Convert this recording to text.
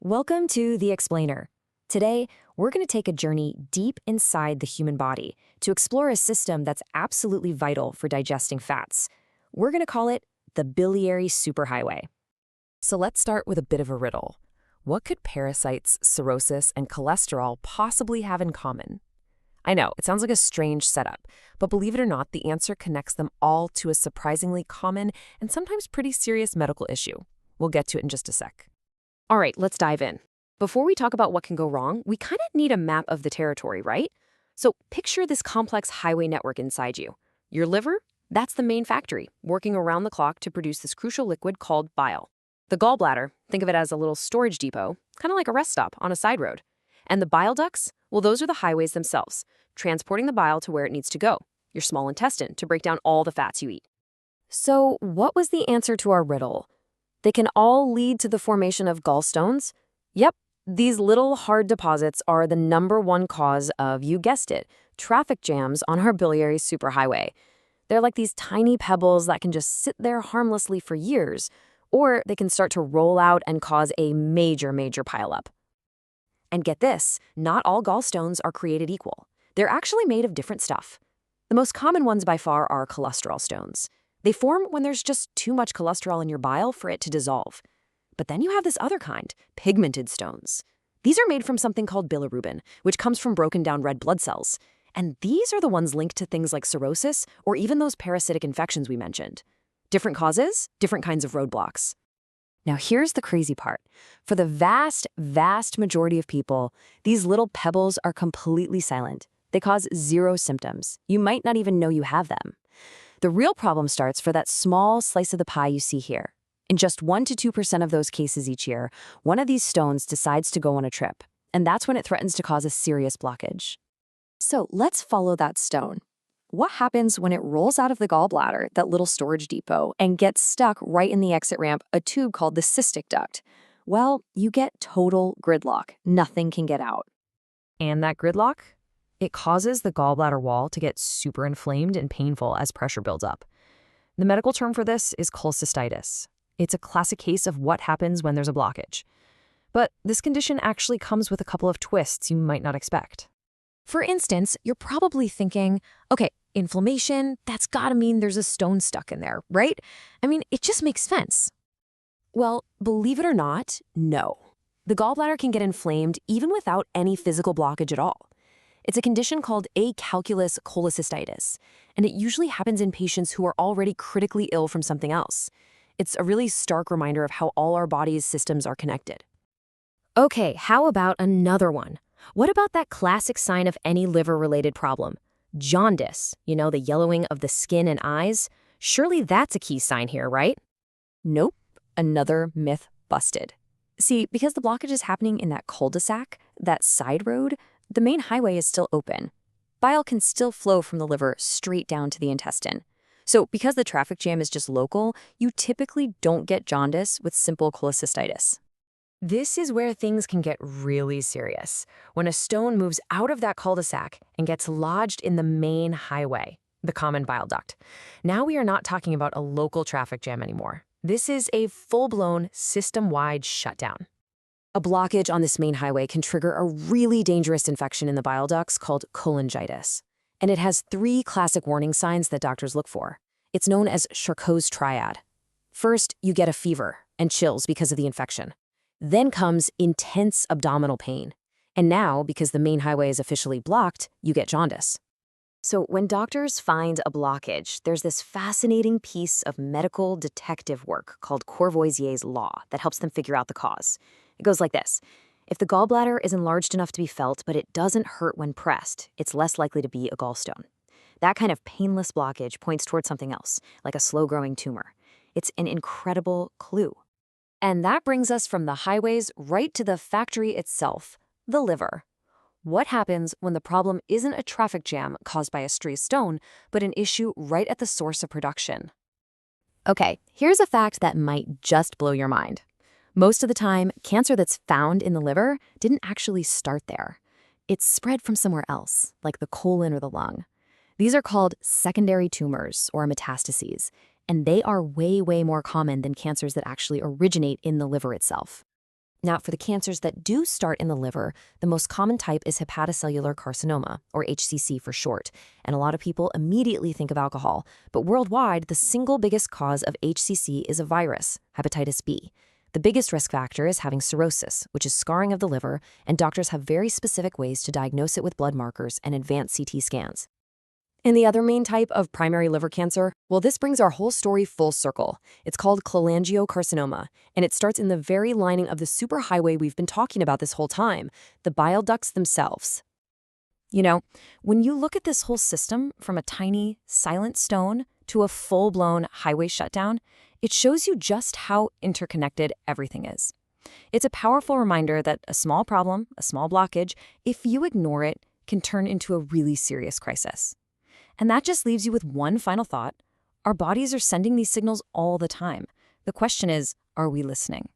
Welcome to The Explainer. Today, we're going to take a journey deep inside the human body to explore a system that's absolutely vital for digesting fats. We're going to call it the biliary superhighway. So let's start with a bit of a riddle. What could parasites, cirrhosis, and cholesterol possibly have in common? I know, it sounds like a strange setup, but believe it or not, the answer connects them all to a surprisingly common and sometimes pretty serious medical issue. We'll get to it in just a sec. All right, let's dive in. Before we talk about what can go wrong, we kind of need a map of the territory, right? So picture this complex highway network inside you. Your liver? That's the main factory, working around the clock to produce this crucial liquid called bile. The gallbladder, think of it as a little storage depot, kind of like a rest stop on a side road. And the bile ducts? Well, those are the highways themselves, transporting the bile to where it needs to go, your small intestine, to break down all the fats you eat. So what was the answer to our riddle? They can all lead to the formation of gallstones? Yep, these little hard deposits are the #1 cause of, you guessed it, traffic jams on our biliary superhighway. They're like these tiny pebbles that can just sit there harmlessly for years, or they can start to roll out and cause a major pileup. And get this, not all gallstones are created equal. They're actually made of different stuff. The most common ones by far are cholesterol stones. They form when there's just too much cholesterol in your bile for it to dissolve. But then you have this other kind, pigmented stones. These are made from something called bilirubin, which comes from broken down red blood cells. And these are the ones linked to things like cirrhosis or even those parasitic infections we mentioned. Different causes, different kinds of roadblocks. Now here's the crazy part. For the vast majority of people, these little pebbles are completely silent. They cause zero symptoms. You might not even know you have them. The real problem starts for that small slice of the pie you see here. In just 1 to 2% of those cases each year, one of these stones decides to go on a trip, and that's when it threatens to cause a serious blockage. So let's follow that stone. What happens when it rolls out of the gallbladder, that little storage depot, and gets stuck right in the exit ramp, a tube called the cystic duct? Well, you get total gridlock. Nothing can get out. And that gridlock? It causes the gallbladder wall to get super inflamed and painful as pressure builds up. The medical term for this is cholecystitis. It's a classic case of what happens when there's a blockage. But this condition actually comes with a couple of twists you might not expect. For instance, you're probably thinking, okay, inflammation, that's gotta mean there's a stone stuck in there, right? I mean, it just makes sense. Well, believe it or not, no. The gallbladder can get inflamed even without any physical blockage at all. It's a condition called acalculous cholecystitis, and it usually happens in patients who are already critically ill from something else. It's a really stark reminder of how all our body's systems are connected. Okay, how about another one? What about that classic sign of any liver-related problem? Jaundice, the yellowing of the skin and eyes? Surely that's a key sign here, right? Nope, another myth busted. See, because the blockage is happening in that cul-de-sac, that side road, the main highway is still open. Bile can still flow from the liver straight down to the intestine. So because the traffic jam is just local, you typically don't get jaundice with simple cholecystitis. This is where things can get really serious, when a stone moves out of that cul-de-sac and gets lodged in the main highway, the common bile duct. Now we are not talking about a local traffic jam anymore. This is a full-blown, system-wide shutdown. A blockage on this main highway can trigger a really dangerous infection in the bile ducts called cholangitis. And it has 3 classic warning signs that doctors look for. It's known as Charcot's triad. First, you get a fever and chills because of the infection. Then comes intense abdominal pain. And now, because the main highway is officially blocked, you get jaundice. So when doctors find a blockage, there's this fascinating piece of medical detective work called Courvoisier's law that helps them figure out the cause. It goes like this. If the gallbladder is enlarged enough to be felt, but it doesn't hurt when pressed, it's less likely to be a gallstone. That kind of painless blockage points towards something else, like a slow-growing tumor. It's an incredible clue. And that brings us from the highways right to the factory itself, the liver. What happens when the problem isn't a traffic jam caused by a stray stone, but an issue right at the source of production? Okay, here's a fact that might just blow your mind. Most of the time, cancer that's found in the liver didn't actually start there. It's spread from somewhere else, like the colon or the lung. These are called secondary tumors or metastases, and they are way more common than cancers that actually originate in the liver itself. Now, for the cancers that do start in the liver, the most common type is hepatocellular carcinoma, or HCC for short, and a lot of people immediately think of alcohol. But worldwide, the single biggest cause of HCC is a virus, hepatitis B. The biggest risk factor is having cirrhosis, which is scarring of the liver, and doctors have very specific ways to diagnose it with blood markers and advanced CT scans. And the other main type of primary liver cancer, well, this brings our whole story full circle. It's called cholangiocarcinoma, and it starts in the very lining of the superhighway we've been talking about this whole time, the bile ducts themselves. You know, when you look at this whole system from a tiny, silent stone to a full-blown highway shutdown, it shows you just how interconnected everything is. It's a powerful reminder that a small problem, a small blockage, if you ignore it, can turn into a really serious crisis. And that just leaves you with one final thought. Our bodies are sending these signals all the time. The question is, are we listening?